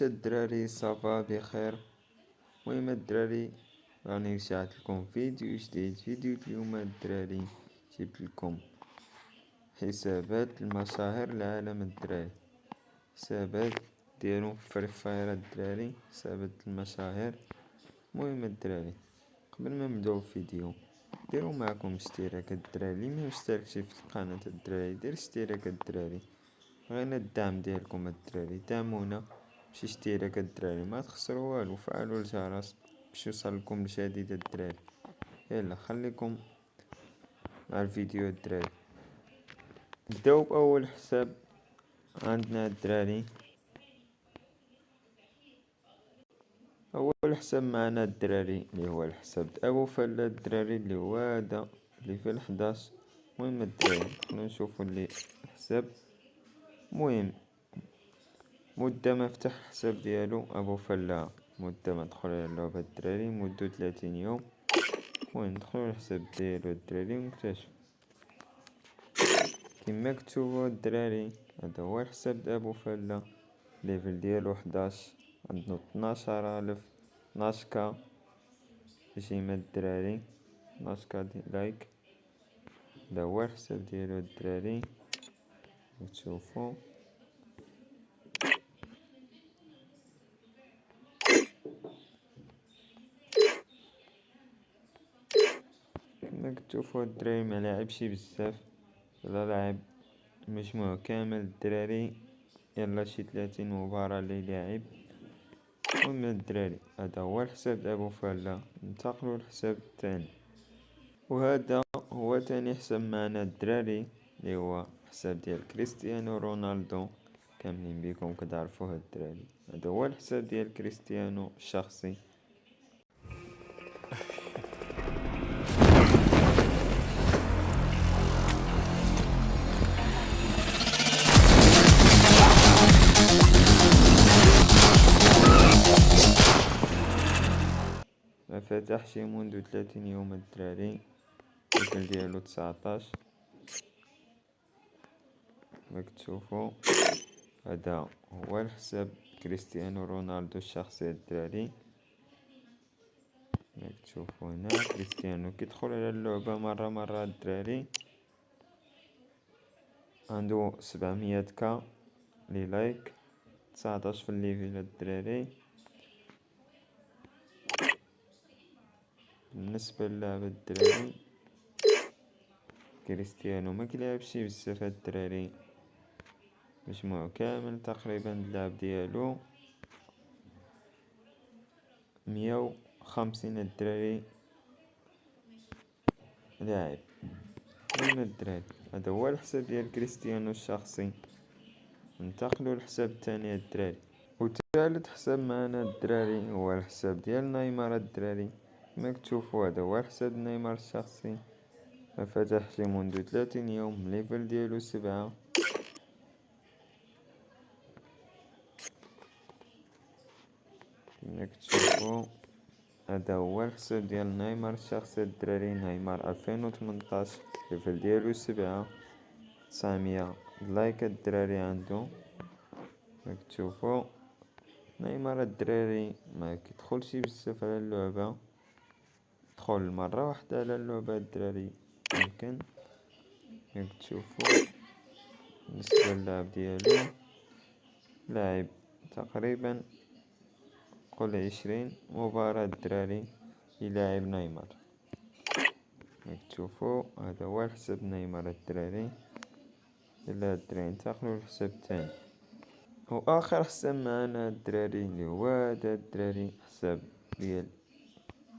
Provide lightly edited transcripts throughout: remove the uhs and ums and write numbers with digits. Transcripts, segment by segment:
الدراري صافا بخير. المهم الدراري راني رجعت لكم فيديو جديد. فيديو اليوم الدراري جبت لكم حسابات المشاهير العالم الدراري، حسابات ديالهم في فري فاير الدراري، حسابات المشاهير. المهم الدراري قبل ما نبداو الفيديو ديروا معكم اشتراك الدراري، اللي ما مشتركش في قناة الدراري دير اشتراك الدراري، بغينا الدعم ديالكم الدراري، دعمونا بشي اشتراك الدراري، ما تخسروا والو، فعلوا الجرس باش يوصلكم الجديد الدراري. يلا خليكم مع الفيديو الدراري. نبداو باول حساب عندنا الدراري. اول حساب معنا الدراري اللي هو الحساب ابو فلا الدراري، اللي هو هذا اللي في ال11. المهم الدراري نشوفوا اللي الحساب. المهم مدة ما فتح الحساب ديالو ابو فلا، مدة ما دخل على اللعبة الدراري مدة 30 يوم. المهم ندخلو الحساب ديالو الدراري ونكتشف كما كتشوفوا الدراري. هذا هو الحساب د ابو فلا، ليفل ديالو 11، عندنا 12000 12K جيمة الدراري، 12K لايك. هذا هو الحساب ديالو الدراري كتشوفوا. كما كتشوفوا الدراري ما لعبش بزاف، لا لعب مجموع كامل الدراري يلا شي 30 مباراة اللي لعب. المهم الدراري هذا هو الحساب د ابو فلا. ننتقلوا للحساب الثاني، وهذا هو تاني حساب معنا الدراري، اللي هو حساب ديال كريستيانو رونالدو. كاملين بكم كتعرفوه الدراري، هذا هو الحساب ديال كريستيانو الشخصي. ما فتحش منذ 30 يوم الدراري، الليفل ديالو 19. كما كتشوفوا هذا هو الحساب كريستيانو رونالدو الشخصي الدراري. كما كتشوفوا هنا كريستيانو كيدخل على اللعبة مرة الدراري عنده 700K لي لايك، 19 في الليفل الدراري. بالنسبة للعبة الدراري كريستيانو ما كيلعبش بزاف الدراري، مجموع كامل تقريبا اللعب ديالو 150 الدراري لاعب. المهم الدراري هذا هو الحساب ديال كريستيانو الشخصي. ننتقلوا للحساب الثاني الدراري، وثالث حساب معنا الدراري هو الحساب ديال نيمار الدراري. كما كتشوفوا هذا هو حساب نيمار الشخصي، ما فتحش منذ 30 يوم، ليفل ديالو 7. كما كتشوفوا هذا هو الحساب ديال نيمار الشخصي الدراري، نيمار 2018، ليفل ديالو 7، 900 لايك الدراري عنده. كما كتشوفوا نيمار الدراري ما كيدخلش بزاف على اللعبة، دخل مرة واحدة على اللعبة الدراري يمكن. كما كتشوفوا بالنسبة للعب ديالو لاعب تقريبا قول 20 مباراة الدراري يلاعب نيمار. كما كتشوفوا هذا هو الحساب نيمار الدراري. يلا الدراري ننتقلوا للحساب الثاني، واخر حساب معنا الدراري اللي هو هذا الدراري، حساب ديال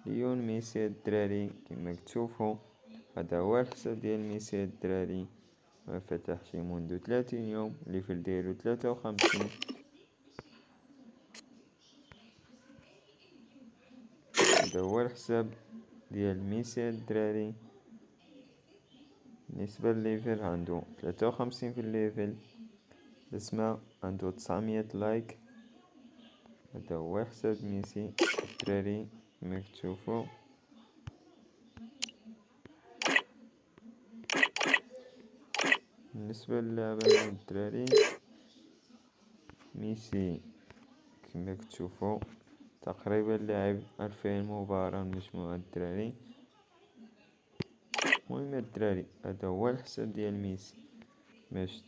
ليون ميسي الدراري. كما كتشوفوا هذا هو الحساب ديال ميسي الدراري، ما فتحش منذ 30 يوم، ليفل ديالو 53. هذا هو الحساب ديال ميسي الدراري. بالنسبة للليفل عنده 53 في الليفل، الاسم عنده 900 لايك. هذا هو حساب ميسي الدراري كما كتشوفوا. بالنسبة للعبة الدراري ميسي كما كتشوفوا تقريبا لعب 2000 مباراة مجموعة الدراري. المهم الدراري هذا هو الحساب ديال ميسي باش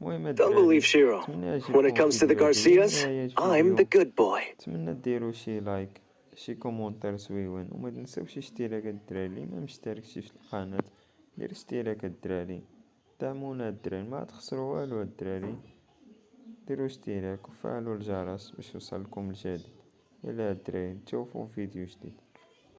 المهم الدراري نتمنى يعجبكم الفيديو هذا. نهاية الفيديو نتمنى ديروا شي لايك شي كومونتير زويون وما تنساوش اشتراك الدراري اللي ما مشتركش في القناة دير اشتراك الدراري دعمونا الدراري ما تخسروا والو الدراري. ديروا اشتراك وفعلوا الجرس باش يوصلكم الجديد. يلا الدراري نشوفوا فيديو جديد.